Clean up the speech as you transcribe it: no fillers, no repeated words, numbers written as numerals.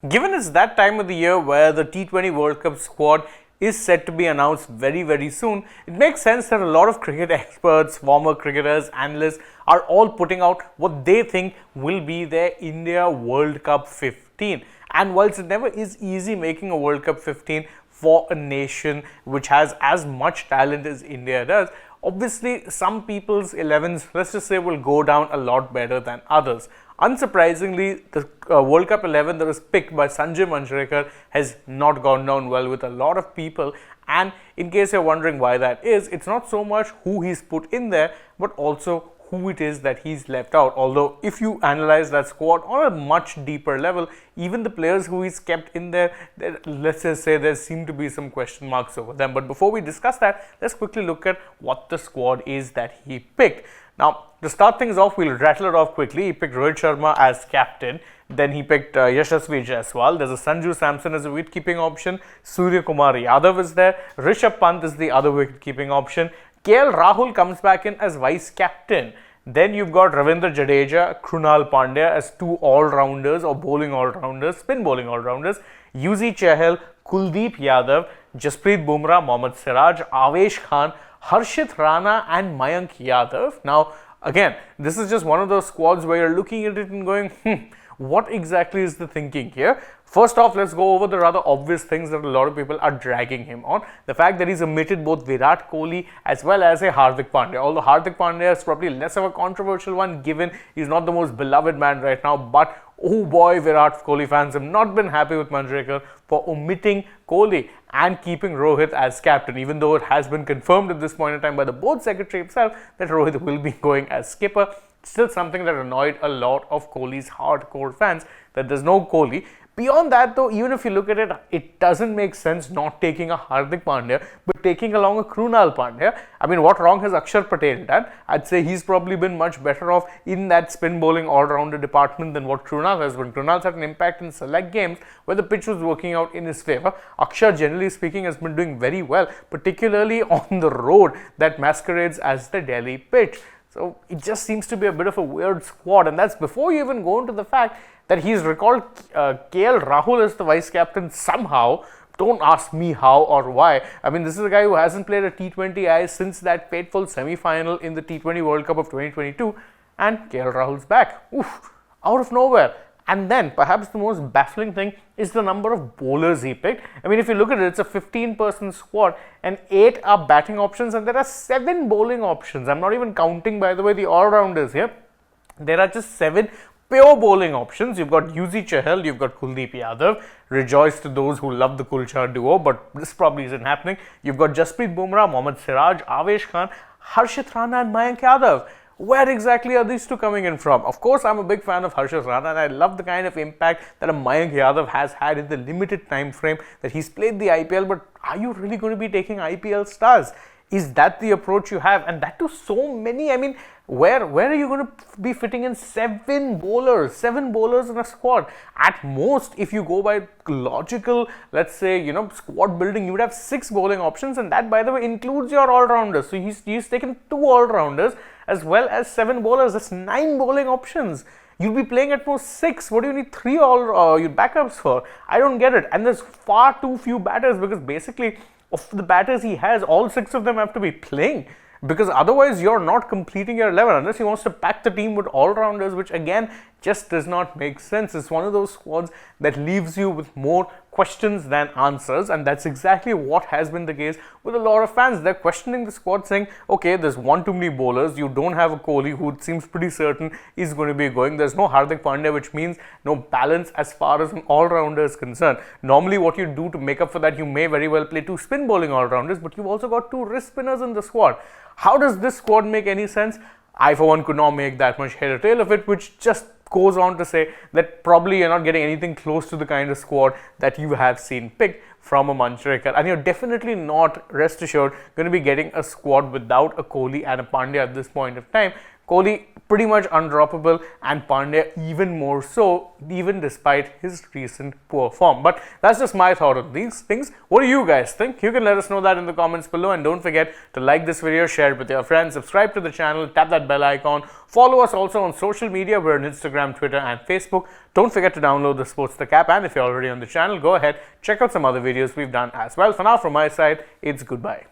Given it's that time of the year where the T20 World Cup squad is set to be announced very soon, it makes sense that a lot of cricket experts, former cricketers, analysts are all putting out what they think will be their India World Cup 15. And whilst it never is easy making a World Cup 15 for a nation which has as much talent as India does, obviously some people's 11s, let's just say, will go down a lot better than others. Unsurprisingly, the World Cup 11 that was picked by Sanjay Manjrekar has not gone down well with a lot of people. And in case you're wondering why that is, it's not so much who he's put in there, but also who it is that he's left out. Although if you analyze that squad on a much deeper level, even the players who he's kept in there, let's just say there seem to be some question marks over them. But before we discuss that, let's quickly look at what the squad is that he picked. Now, to start things off, we'll rattle it off quickly. He picked Rohit Sharma as captain. Then he picked Yashasvi Jaiswal. There's a Sanju Samson as a wicket-keeping option. Surya Kumar Yadav is there. Rishabh Pant is the other wicket-keeping option. KL Rahul comes back in as vice-captain. Then you've got Ravindra Jadeja, Krunal Pandya as two all-rounders or bowling all-rounders, spin bowling all-rounders. Yuzi Chahal, Kuldeep Yadav, Jasprit Bumrah, Mohammad Siraj, Avesh Khan, Harshit Rana and Mayank Yadav. Now, again, this is just one of those squads where you're looking at it and going, what exactly is the thinking here? First off, let's go over the rather obvious things that a lot of people are dragging him on. The fact that he's omitted both Virat Kohli as well as a Hardik Pandya. Although Hardik Pandya is probably less of a controversial one given he's not the most beloved man right now. But oh boy, Virat Kohli fans have not been happy with Manjrekar for omitting Kohli and keeping Rohit as captain, even though it has been confirmed at this point in time by the board secretary himself that Rohit will be going as skipper. Still something that annoyed a lot of Kohli's hardcore fans, that there's no Kohli. Beyond that though, even if you look at it, it doesn't make sense not taking a Hardik Pandya, but taking along a Krunal Pandya. I mean, what wrong has Akshar Patel done? I'd say he's probably been much better off in that spin bowling all-rounder department than what Krunal has been. Krunal's had an impact in select games where the pitch was working out in his favour. Akshar, generally speaking, has been doing very well, particularly on the road that masquerades as the Delhi pitch. So it just seems to be a bit of a weird squad, and that's before you even go into the fact that he's recalled KL Rahul as the vice captain somehow. Don't ask me how or why. I mean, this is a guy who hasn't played a T20I since that fateful semi-final in the T20 World Cup of 2022, and KL Rahul's back. Oof, out of nowhere. And then, perhaps the most baffling thing is the number of bowlers he picked. I mean, if you look at it, it's a 15-person squad and 8 are batting options and there are 7 bowling options. I'm not even counting, by the way, the all-rounders here. There are just 7 pure bowling options. You've got Yuzi Chahal, you've got Kuldeep Yadav. Rejoice to those who love the Kulchar duo, but this probably isn't happening. You've got Jasprit Bumrah, Mohammad Siraj, Avesh Khan, Harshit Rana and Mayank Yadav. Where exactly are these two coming in from? Of course, I'm a big fan of Harshit Rana and I love the kind of impact that a Mayank Yadav has had in the limited time frame that he's played the IPL, but are you really going to be taking IPL stars? Is that the approach you have? And that to so many, I mean, where are you going to be fitting in 7 bowlers in a squad? At most, if you go by logical, let's say, squad building, you would have 6 bowling options, and that, by the way, includes your all-rounders. So he's taken 2 all-rounders as well as 7 bowlers. That's 9 bowling options. You'll be playing at most 6. What do you need 3 your backups for? I don't get it. And there's far too few batters, because basically of the batters he has, all 6 of them have to be playing, because otherwise you're not completing your 11 unless he wants to pack the team with all-rounders, which again just does not make sense. It's one of those squads that leaves you with more questions than answers, and that's exactly what has been the case with a lot of fans. They're questioning the squad, saying, okay, there's one too many bowlers, you don't have a Kohli who it seems pretty certain is going to be going, there's no Hardik Pandya, which means no balance as far as an all-rounder is concerned. Normally what you do to make up for that, you may very well play 2 spin bowling all-rounders, but you've also got 2 wrist spinners in the squad. How does this squad make any sense? I for one could not make that much head or tail of it, which just goes on to say that probably you're not getting anything close to the kind of squad that you have seen picked from a Manjrekar, and you're definitely not, rest assured, going to be getting a squad without a Kohli and a Pandya at this point of time, Kohli pretty much undroppable, and Pandya even more so, even despite his recent poor form. But that's just my thought on these things. What do you guys think? You can let us know that in the comments below, and don't forget to like this video, share it with your friends, subscribe to the channel, tap that bell icon, follow us also on social media. We're on Instagram, Twitter and Facebook. Don't forget to download the SportsTech app, and if you're already on the channel, go ahead, check out some other videos we've done as well. For now, from my side, it's goodbye.